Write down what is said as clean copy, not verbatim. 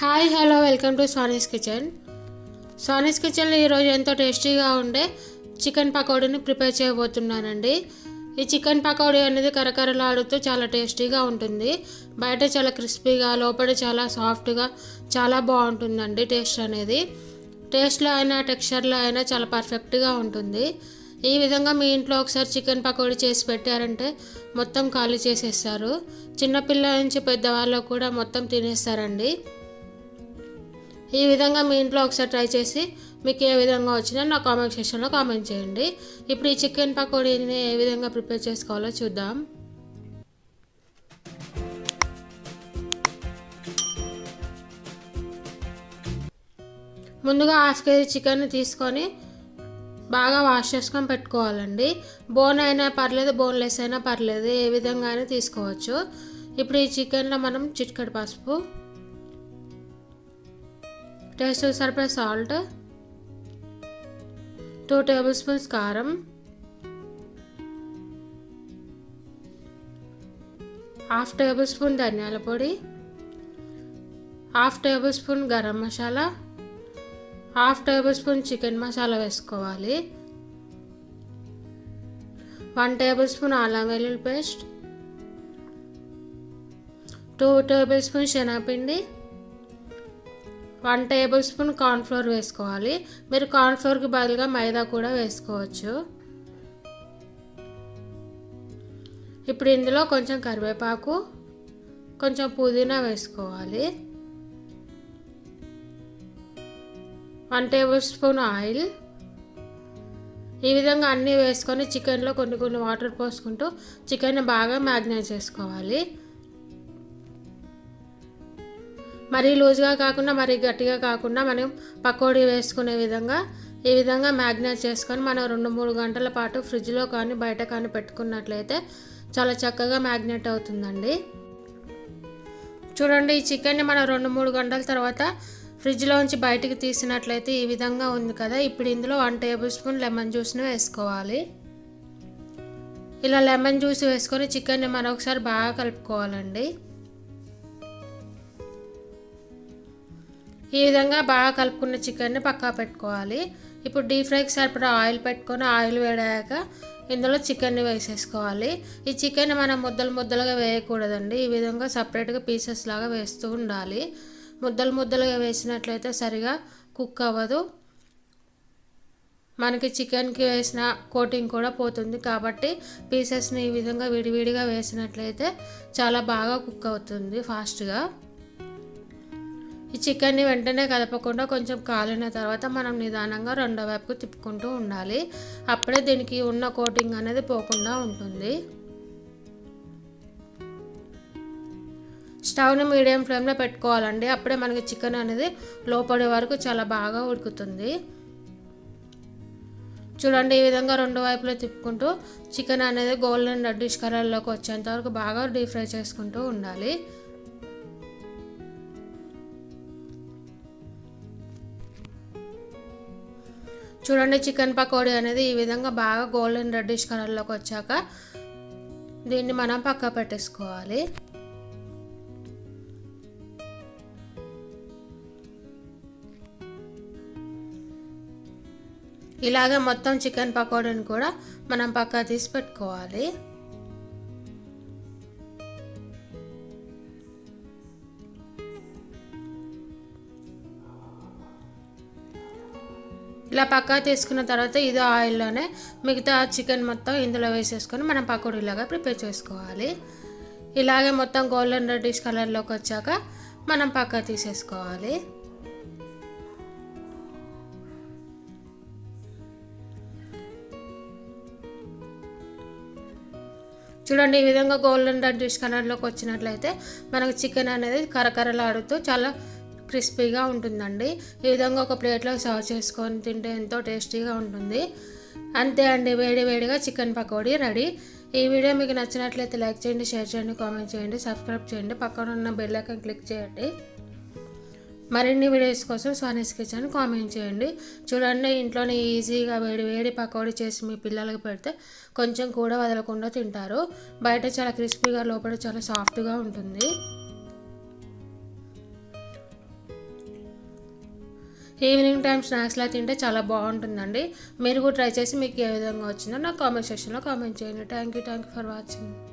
Hi hello welcome to Soni's kitchen. Soni's కిచెన్లో ఈరోజు ఎంతో టేస్టీగా ఉండే చికెన్ పకోడీని ప్రిపేర్ చేయబోతున్నానండి. ఈ చికెన్ పకోడీ అనేది కరకరలాడుతూ చాలా టేస్టీగా ఉంటుంది. బయట చాలా క్రిస్పీగా, లోపల చాలా సాఫ్ట్గా చాలా బాగుంటుందండి. టేస్ట్ అనేది టేస్ట్లో అయినా టెక్స్చర్లో అయినా చాలా పర్ఫెక్ట్గా ఉంటుంది. ఈ విధంగా మీ ఇంట్లో ఒకసారి చికెన్ పకోడీ చేసి పెట్టారంటే మొత్తం ఖాళీ చేసేస్తారు. చిన్నపిల్లల నుంచి పెద్దవాళ్ళు కూడా మొత్తం తినేస్తారండి. ఈ విధంగా మీ ఇంట్లో ఒకసారి ట్రై చేసి మీకు ఏ విధంగా వచ్చినా నా కామెంట్ సెక్షన్లో కామెంట్ చేయండి. ఇప్పుడు ఈ చికెన్ పకోడీని ఏ విధంగా ప్రిపేర్ చేసుకోవాలో చూద్దాం. ముందుగా హాఫ్ కేజీ చికెన్ తీసుకొని బాగా వాష్ చేసుకొని పెట్టుకోవాలండి. బోన్ అయినా పర్లేదు, బోన్లెస్ అయినా పర్లేదు, ఏ విధంగా అయినా తీసుకోవచ్చు. ఇప్పుడు ఈ చికెన్లో మనం చిటికెడు పసుపు, టేస్ట్ సరిపడే సాల్ట్, 2 టేబుల్ స్పూన్స్ కారం, హాఫ్ టేబుల్ స్పూన్ ధనియాల పొడి, half table spoon garam masala, half table spoon chicken masala వేసుకోవాలి. 1 టేబుల్ స్పూన్ అల్లం వెల్లుల్లి పేస్ట్, 2 టేబుల్ స్పూన్ శనగపిండి, 1 టేబుల్ స్పూన్ కార్న్ఫ్లోర్ వేసుకోవాలి. మీరు కార్న్ఫ్లోర్కి బదులుగా మైదా కూడా వేసుకోవచ్చు. ఇప్పుడు ఇందులో కొంచెం కరివేపాకు, కొంచెం పుదీనా వేసుకోవాలి. 1 టేబుల్ స్పూన్ ఆయిల్. ఈ విధంగా అన్నీ వేసుకొని చికెన్లో కొన్ని వాటర్ పోసుకుంటూ చికెన్ని బాగా మ్యారినేట్ చేసుకోవాలి. మరీ లూజ్గా కాకుండా మరీ గట్టిగా కాకుండా మనం పకోడీ వేసుకునే విధంగా ఈ విధంగా మ్యారినేట్ చేసుకొని మనం 2-3 గంటల పాటు ఫ్రిడ్జ్లో కానీ బయట కానీ పెట్టుకున్నట్లయితే చాలా చక్కగా మ్యారినేట్ అవుతుందండి. చూడండి, ఈ చికెన్ని మనం 2-3 గంటల తర్వాత ఫ్రిడ్జ్లోంచి బయటికి తీసినట్లయితే ఈ విధంగా ఉంది కదా. ఇప్పుడు ఇందులో 1 టేబుల్ స్పూన్ లెమన్ జ్యూస్ని వేసుకోవాలి. ఇలా లెమన్ జ్యూస్ వేసుకొని చికెన్ని మరొకసారి బాగా కలుపుకోవాలండి. ఈ విధంగా బాగా కలుపుకున్న చికెన్ని పక్కా పెట్టుకోవాలి. ఇప్పుడు డీప్ ఫ్రైకి సరిపడా ఆయిల్ పెట్టుకొని ఆయిల్ వేడాక ఇందులో చికెన్ని వేసేసుకోవాలి. ఈ చికెన్ మనం ముద్దలుగా వేయకూడదండి. ఈ విధంగా సపరేట్గా పీసెస్ లాగా వేస్తూ ఉండాలి. ముద్దలుగా వేసినట్లయితే సరిగా కుక్ అవ్వదు. మనకి చికెన్కి వేసిన కోటింగ్ కూడా పోతుంది. కాబట్టి పీసెస్ని ఈ విధంగా విడివిడిగా వేసినట్లయితే చాలా బాగా కుక్ అవుతుంది ఫాస్ట్గా. ఈ చికెన్ని వెంటనే కదపకుండా కొంచెం కాలిన తర్వాత మనం నిదానంగా రెండో వైపుకు తిప్పుకుంటూ ఉండాలి. అప్పుడే దీనికి ఉన్న కోటింగ్ అనేది పోకుండా ఉంటుంది. స్టవ్ని మీడియం ఫ్లేమ్లో పెట్టుకోవాలండి. అప్పుడే మనకి చికెన్ అనేది లోపలి వరకు చాలా బాగా ఉడుకుతుంది. చూడండి, ఈ విధంగా రెండు వైపులో తిప్పుకుంటూ చికెన్ అనేది గోల్డెన్ రెడ్డిష్ కలర్లోకి వచ్చేంత వరకు బాగా డీప్ ఫ్రై చేసుకుంటూ ఉండాలి. చూడండి, చికెన్ పకోడీ అనేది ఈ విధంగా బాగా గోల్డెన్ రెడ్డిష్ కలర్లోకి వచ్చాక దీన్ని మనం పక్క పెట్టేసుకోవాలి. ఇలాగే మొత్తం చికెన్ పకోడీని కూడా మనం పక్క తీసి పెట్టుకోవాలి. ఇలా పక్కా తీసుకున్న తర్వాత ఇదే ఆయిల్లోనే మిగతా చికెన్ మొత్తం ఇందులో వేసేసుకొని మనం పకోడీలాగా ప్రిపేర్ చేసుకోవాలి. ఇలాగే మొత్తం గోల్డెన్ రెడ్డిష్ కలర్లోకి వచ్చాక మనం పక్కా తీసేసుకోవాలి. చూడండి, ఈ విధంగా గోల్డెన్ రెడ్డిష్ కలర్లోకి వచ్చినట్లయితే మనకు చికెన్ అనేది కరకరలాడుతూ చాలా క్రిస్పీగా ఉంటుందండి. ఈ విధంగా ఒక ప్లేట్లో సర్వ్ చేసుకొని తింటే ఎంతో టేస్టీగా ఉంటుంది. అంతే అండి, వేడిగా చికెన్ పకోడీ రెడీ. ఈ వీడియో మీకు నచ్చినట్లయితే లైక్ చేయండి, షేర్ చేయండి, కామెంట్ చేయండి, సబ్స్క్రైబ్ చేయండి, పక్కన ఉన్న బెల్ ఐకాన్ క్లిక్ చేయండి. మరిన్ని వీడియోస్ కోసం సోనీస్ కిచెన్ కామెంట్ చేయండి. చూడండి, ఇంట్లోనే ఈజీగా వేడి పకోడీ చేసి మీ పిల్లలకి పెడితే కొంచెం కూడా వదలకుండా తింటారు. బయట చాలా క్రిస్పీగా, లోపల చాలా సాఫ్ట్గా ఉంటుంది. ఈవినింగ్ టైం స్నాక్స్లా తింటే చాలా బాగుంటుందండి. మీరు కూడా ట్రై చేసి మీకు ఏ విధంగా వచ్చిందో నాకు కామెంట్ సెక్షన్లో కామెంట్ చేయండి. Thank you for watching.